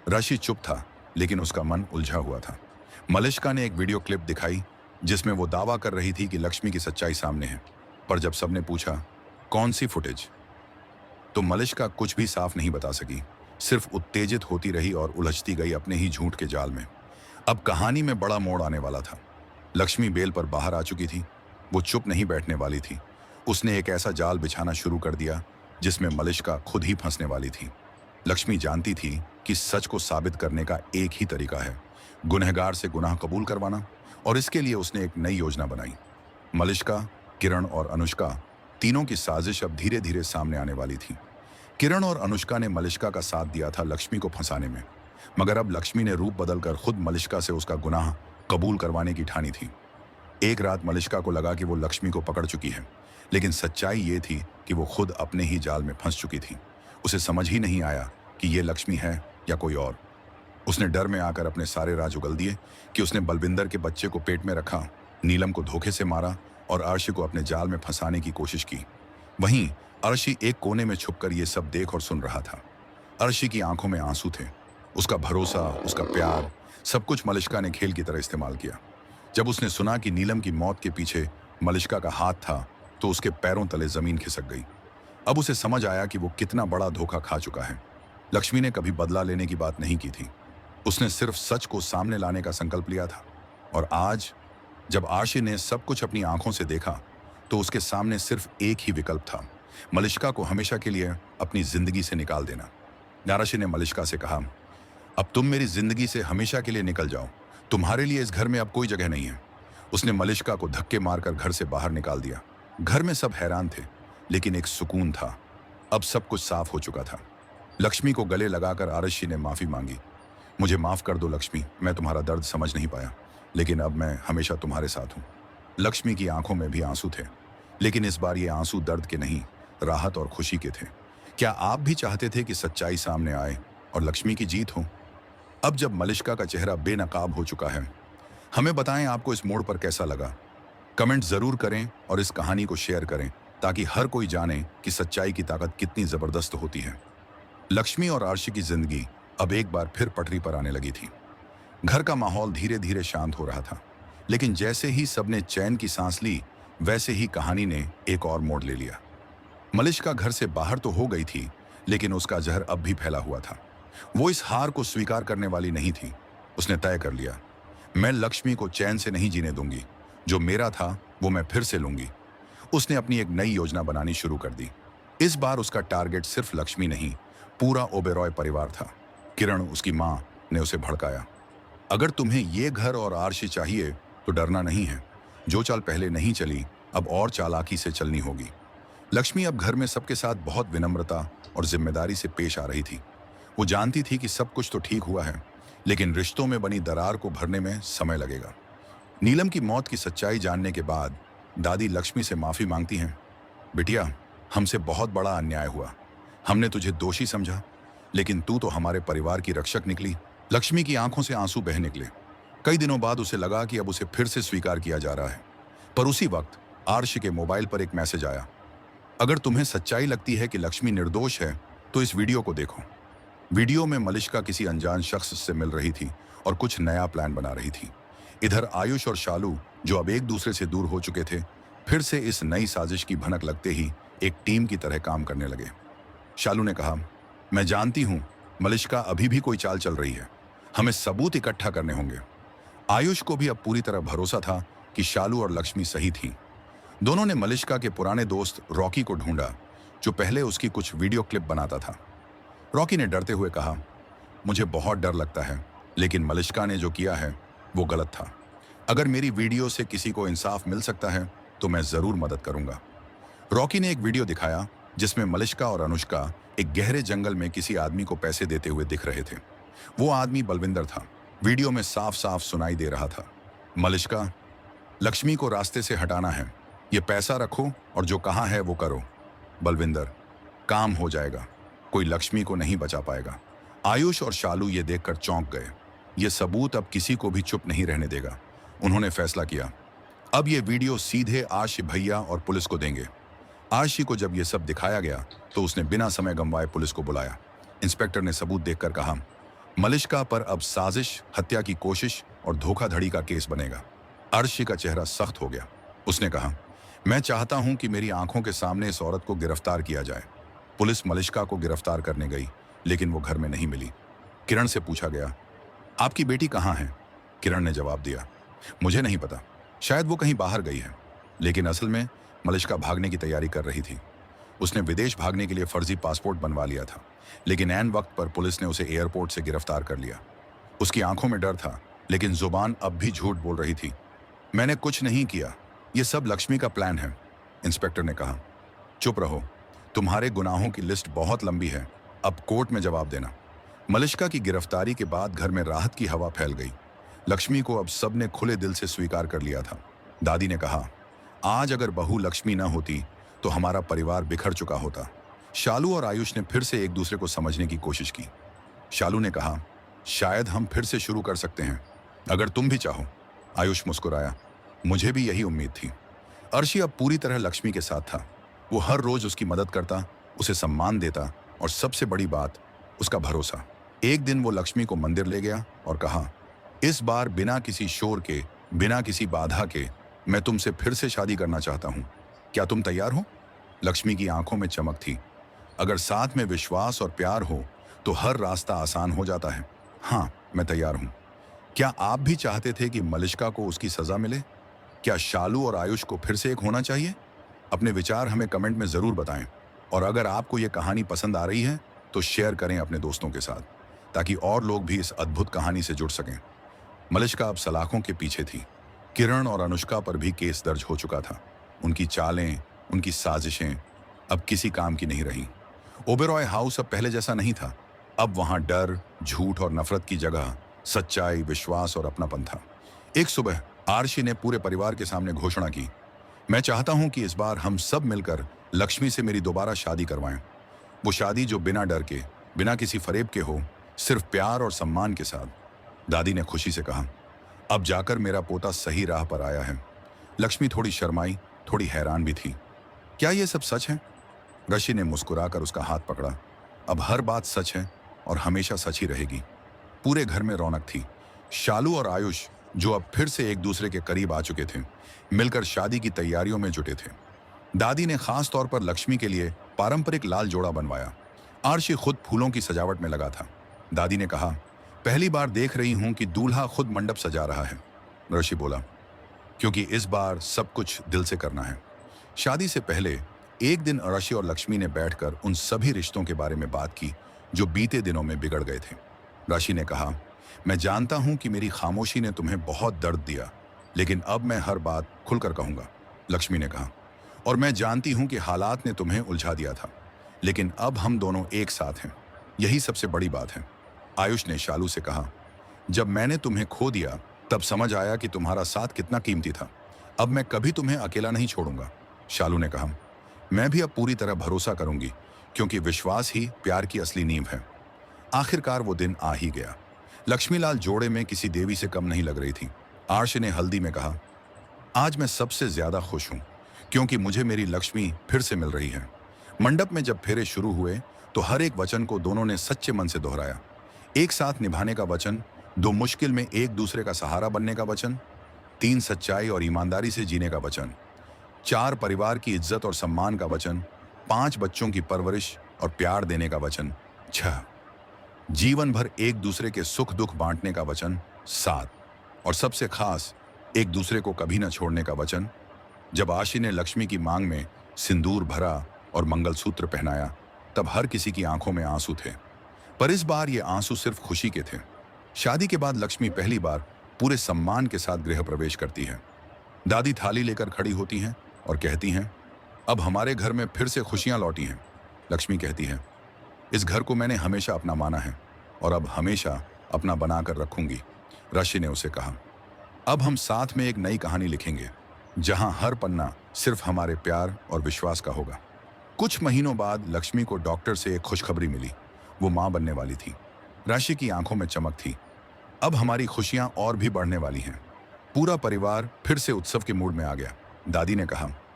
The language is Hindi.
ऋषि चुप था, लेकिन उसका मन उलझा हुआ था। मलिष्का ने एक वीडियो क्लिप दिखाई जिसमें वो दावा कर रही थी कि लक्ष्मी की सच्चाई सामने है। पर जब सबने पूछा कौन सी फुटेज, तो मलिष्का कुछ भी साफ नहीं बता सकी। सिर्फ उत्तेजित होती रही और उलझती गई अपने ही झूठ के जाल में। अब कहानी में बड़ा मोड़ आने वाला था। लक्ष्मी बेल पर बाहर आ चुकी थी। वो चुप नहीं बैठने वाली थी। उसने एक ऐसा जाल बिछाना शुरू कर दिया जिसमें मलिष्का खुद ही फंसने वाली थी। लक्ष्मी जानती थी कि सच को साबित करने का एक ही तरीका है, गुनहगार से गुनाह कबूल करवाना। और इसके लिए उसने एक नई योजना बनाई। मलिष्का, किरण और अनुष्का, तीनों की साजिश अब धीरे धीरे सामने आने वाली थी। किरण और अनुष्का ने मलिष्का का साथ दिया था लक्ष्मी को फंसाने में, मगर अब लक्ष्मी ने रूप बदलकर खुद मलिष्का से उसका गुनाह कबूल करवाने की ठानी थी। एक रात मलिष्का को लगा कि वो लक्ष्मी को पकड़ चुकी है, लेकिन सच्चाई ये थी कि वो खुद अपने ही जाल में फंस चुकी थी। उसे समझ ही नहीं आया कि ये लक्ष्मी है या कोई और। उसने डर में आकर अपने सारे राज उगल दिए कि उसने बलविंदर के बच्चे को पेट में रखा, नीलम को धोखे से मारा और अर्शी को अपने जाल में फंसाने की कोशिश की। वहीं अर्शी एक कोने में छुपकर ये सब देख और सुन रहा था। अर्शी की आंखों में आंसू थे। उसका भरोसा, उसका प्यार, सब कुछ मलिष्का ने खेल की तरह इस्तेमाल किया। जब उसने सुना कि नीलम की मौत के पीछे मलिष्का का हाथ था, तो उसके पैरों तले जमीन खिसक गई। अब उसे समझ आया कि वो कितना बड़ा धोखा खा चुका है। लक्ष्मी ने कभी बदला लेने की बात नहीं की थी। उसने सिर्फ सच को सामने लाने का संकल्प लिया था। और आज जब आशी ने सब कुछ अपनी आंखों से देखा, तो उसके सामने सिर्फ एक ही विकल्प था, मलिष्का को हमेशा के लिए अपनी जिंदगी से निकाल देना। आशी ने मलिष्का से कहा, अब तुम मेरी जिंदगी से हमेशा के लिए निकल जाओ। तुम्हारे लिए इस घर में अब कोई जगह नहीं है। उसने मलिष्का को धक्के मारकर घर से बाहर निकाल दिया। घर में सब हैरान थे, लेकिन एक सुकून था। अब सब कुछ साफ हो चुका था। लक्ष्मी को गले लगाकर आरशी ने माफी मांगी। मुझे माफ कर दो लक्ष्मी, मैं तुम्हारा दर्द समझ नहीं पाया, लेकिन अब मैं हमेशा तुम्हारे साथ हूँ। लक्ष्मी की आंखों में भी आंसू थे, लेकिन इस बार ये आंसू दर्द के नहीं, राहत और खुशी के थे। क्या आप भी चाहते थे कि सच्चाई सामने आए और लक्ष्मी की जीत हो? अब जब मलिष्का का चेहरा बेनकाब हो चुका है, हमें बताएं आपको इस मोड़ पर कैसा लगा। कमेंट जरूर करें और इस कहानी को शेयर करें, ताकि हर कोई जाने कि सच्चाई की ताकत कितनी जबरदस्त होती है। लक्ष्मी और आरशी की जिंदगी अब एक बार फिर पटरी पर आने लगी थी। घर का माहौल धीरे धीरे शांत हो रहा था, लेकिन जैसे ही सबने चैन की सांस ली, वैसे ही कहानी ने एक और मोड़ ले लिया। मलिष्का घर से बाहर तो हो गई थी, लेकिन उसका जहर अब भी फैला हुआ था। वो इस हार को स्वीकार करने वाली नहीं थी। उसने तय कर लिया, मैं लक्ष्मी को चैन से नहीं जीने दूंगी। जो मेरा था वो मैं फिर से लूंगी। उसने अपनी एक नई योजना बनानी शुरू कर दी। इस बार उसका टारगेट सिर्फ लक्ष्मी नहीं, पूरा ओबेरॉय परिवार था। किरण, उसकी माँ, ने उसे भड़काया, अगर तुम्हें ये घर और आरशी चाहिए तो डरना नहीं है। जो चाल पहले नहीं चली, अब और चालाकी से चलनी होगी। लक्ष्मी अब घर में सबके साथ बहुत विनम्रता और जिम्मेदारी से पेश आ रही थी। वो जानती थी कि सब कुछ तो ठीक हुआ है, लेकिन रिश्तों में बनी दरार को भरने में समय लगेगा। नीलम की मौत की सच्चाई जानने के बाद दादी लक्ष्मी से माफी मांगती हैं। बिटिया, हमसे बहुत बड़ा अन्याय हुआ। हमने तुझे दोषी समझा, लेकिन तू तो हमारे परिवार की रक्षक निकली। लक्ष्मी की आंखों से आंसू बह निकले। कई दिनों बाद उसे लगा कि अब उसे फिर से स्वीकार किया जा रहा है। पर उसी वक्त आरशी के मोबाइल पर एक मैसेज आया, अगर तुम्हें सच्चाई लगती है कि लक्ष्मी निर्दोष है तो इस वीडियो को देखो। वीडियो में मलिष्का किसी अनजान शख्स से मिल रही थी और कुछ नया प्लान बना रही थी। इधर आयुष और शालू, जो अब एक दूसरे से दूर हो चुके थे, फिर से इस नई साजिश की भनक लगते ही एक टीम की तरह काम करने लगे। शालू ने कहा, मैं जानती हूं मलिष्का अभी भी कोई चाल चल रही है। हमें सबूत इकट्ठा करने होंगे। आयुष को भी अब पूरी तरह भरोसा था कि शालू और लक्ष्मी सही थीं। दोनों ने मलिष्का के पुराने दोस्त रॉकी को ढूंढा, जो पहले उसकी कुछ वीडियो क्लिप बनाता था। रॉकी ने डरते हुए कहा, मुझे बहुत डर लगता है, लेकिन मलिष्का ने जो किया है वो गलत था। अगर मेरी वीडियो से किसी को इंसाफ मिल सकता है तो मैं जरूर मदद करूंगा। रॉकी ने एक वीडियो दिखाया जिसमें मलिष्का और अनुष्का एक गहरे जंगल में किसी आदमी को पैसे देते हुए दिख रहे थे। वो आदमी बलविंदर था। वीडियो में साफ साफ सुनाई दे रहा था, मलिष्का, लक्ष्मी को रास्ते से हटाना है। ये पैसा रखो और जो कहा है वो करो। बलविंदर, काम हो जाएगा, कोई लक्ष्मी को नहीं बचा पाएगा। आयुष और शालू ये देखकर चौंक गए। ये सबूत अब किसी को भी चुप नहीं रहने देगा। उन्होंने फैसला किया, अब ये वीडियो सीधे आशी भैया और पुलिस को देंगे। आशी को जब ये सब दिखाया गया तो उसने बिना समय गंवाए पुलिस को बुलाया। इंस्पेक्टर ने सबूत देखकर कहा, मलिष्का पर अब साजिश, हत्या की कोशिश और धोखाधड़ी का केस बनेगा। अर्शी का चेहरा सख्त हो गया। उसने कहा, मैं चाहता हूं कि मेरी आंखों के सामने इस औरत को गिरफ्तार किया जाए। पुलिस मलिष्का को गिरफ्तार करने गई, लेकिन वो घर में नहीं मिली। किरण से पूछा गया, आपकी बेटी कहाँ है? किरण ने जवाब दिया, मुझे नहीं पता, शायद वो कहीं बाहर गई है। लेकिन असल में मलिष्का भागने की तैयारी कर रही थी। उसने विदेश भागने के लिए फर्जी पासपोर्ट बनवा लिया था, लेकिन ऐन वक्त पर पुलिस ने उसे एयरपोर्ट से गिरफ्तार कर लिया। उसकी आंखों में डर था, लेकिन जुबान अब भी झूठ बोल रही थी। मैंने कुछ नहीं किया, ये सब लक्ष्मी का प्लान है, इंस्पेक्टर ने कहा। चुप रहो, तुम्हारे गुनाहों की लिस्ट बहुत लंबी है, अब कोर्ट में जवाब देना। मलिष्का की गिरफ्तारी के बाद घर में राहत की हवा फैल गई। लक्ष्मी को अब सबने खुले दिल से स्वीकार कर लिया था। दादी ने कहा, आज अगर बहू लक्ष्मी न होती तो हमारा परिवार बिखर चुका होता। शालू और आयुष ने फिर से एक दूसरे को समझने की कोशिश की। शालू ने कहा, शायद हम फिर से शुरू कर सकते हैं, अगर तुम भी चाहो। आयुष मुस्कुराया, मुझे भी यही उम्मीद थी। अर्शी अब पूरी तरह लक्ष्मी के साथ था। वो हर रोज उसकी मदद करता, उसे सम्मान देता और सबसे बड़ी बात, उसका भरोसा। एक दिन वो लक्ष्मी को मंदिर ले गया और कहा, इस बार बिना किसी शोर के, बिना किसी बाधा के मैं तुमसे फिर से शादी करना चाहता हूँ। क्या तुम तैयार हो? लक्ष्मी की आंखों में चमक थी। अगर साथ में विश्वास और प्यार हो तो हर रास्ता आसान हो जाता है। हाँ, मैं तैयार हूँ। क्या आप भी चाहते थे कि मलिष्का को उसकी सजा मिले? क्या शालू और आयुष को फिर से एक होना चाहिए? अपने विचार हमें कमेंट में ज़रूर बताएं। और अगर आपको ये कहानी पसंद आ रही है तो शेयर करें अपने दोस्तों के साथ, ताकि और लोग भी इस अद्भुत कहानी से जुड़ सकें। मलिष्का अब सलाखों के पीछे थी। किरण और अनुष्का पर भी केस दर्ज हो चुका था। उनकी चालें, उनकी साजिशें अब किसी काम की नहीं रही। ओबेरॉय हाउस अब पहले जैसा नहीं था। अब वहां डर, झूठ और नफरत की जगह सच्चाई, विश्वास और अपनापन था। एक सुबह आरशी ने पूरे परिवार के सामने घोषणा की, मैं चाहता हूं कि इस बार हम सब मिलकर लक्ष्मी से मेरी दोबारा शादी करवाएं। वो शादी जो बिना डर के, बिना किसी फरेब के हो, सिर्फ प्यार और सम्मान के साथ। दादी ने खुशी से कहा, अब जाकर मेरा पोता सही राह पर आया है। लक्ष्मी थोड़ी शर्माई, थोड़ी हैरान भी थी। क्या ये सब सच है? ऋषि ने मुस्कुराकर उसका हाथ पकड़ा। अब हर बात सच है और हमेशा सच ही रहेगी। पूरे घर में रौनक थी। शालू और आयुष, जो अब फिर से एक दूसरे के करीब आ चुके थे, मिलकर शादी की तैयारियों में जुटे थे। दादी ने खास तौर पर लक्ष्मी के लिए पारंपरिक लाल जोड़ा बनवाया। आरशी खुद फूलों की सजावट में लगा था। दादी ने कहा, पहली बार देख रही हूं कि दूल्हा खुद मंडप सजा रहा है। ऋषि बोला, क्योंकि इस बार सब कुछ दिल से करना है। शादी से पहले एक दिन ऋषि और लक्ष्मी ने बैठकर उन सभी रिश्तों के बारे में बात की जो बीते दिनों में बिगड़ गए थे। ऋषि ने कहा, मैं जानता हूं कि मेरी खामोशी ने तुम्हें बहुत दर्द दिया, लेकिन अब मैं हर बात खुलकर कहूंगा। लक्ष्मी ने कहा, और मैं जानती हूं कि हालात ने तुम्हें उलझा दिया था, लेकिन अब हम दोनों एक साथ हैं, यही सबसे बड़ी बात है। आयुष ने शालू से कहा, जब मैंने तुम्हें खो दिया तब समझ आया कि तुम्हारा साथ कितना कीमती था। अब मैं कभी तुम्हें अकेला नहीं छोड़ूंगा। शालू ने कहा, मैं भी अब पूरी तरह भरोसा करूंगी, क्योंकि विश्वास ही प्यार की असली नींव है। आखिरकार वो दिन आ ही गया। लक्ष्मीलाल जोड़े में किसी देवी से कम नहीं लग रही थी। आर्श ने हल्दी में कहा, आज मैं सबसे ज्यादा खुश हूं, क्योंकि मुझे मेरी लक्ष्मी फिर से मिल रही है। मंडप में जब फेरे शुरू हुए तो हर एक वचन को दोनों ने सच्चे मन से दोहराया। एक साथ निभाने का वचन, 2 मुश्किल में एक दूसरे का सहारा बनने का वचन, 3 सच्चाई और ईमानदारी से जीने का वचन, 4 परिवार की इज्जत और सम्मान का वचन, 5 बच्चों की परवरिश और प्यार देने का वचन, 6 जीवन भर एक दूसरे के सुख दुख बांटने का वचन, 7 और सबसे खास, एक दूसरे को कभी न छोड़ने का वचन। जब आशी ने लक्ष्मी की मांग में सिंदूर भरा और मंगलसूत्र पहनाया, तब हर किसी की आंखों में आंसू थे। पर इस बार ये आंसू सिर्फ खुशी के थे। शादी के बाद लक्ष्मी पहली बार पूरे सम्मान के साथ गृह प्रवेश करती है। दादी थाली लेकर खड़ी होती हैं और कहती हैं, अब हमारे घर में फिर से खुशियां लौटी हैं। लक्ष्मी कहती है, इस घर को मैंने हमेशा अपना माना है और अब हमेशा अपना बनाकर रखूंगी। ऋषि ने उसे कहा, अब हम साथ में एक नई कहानी लिखेंगे, जहां हर पन्ना सिर्फ हमारे प्यार और विश्वास का होगा। कुछ महीनों बाद लक्ष्मी को डॉक्टर से एक खुशखबरी मिली। वो मां बनने वाली थी। ऋषि की आंखों में चमक थी। अब हमारी खुशियां और भी बढ़ने वाली हैं। पूरा परिवार फिर से उत्सव के मूड में आ गया। दादी ने कहा,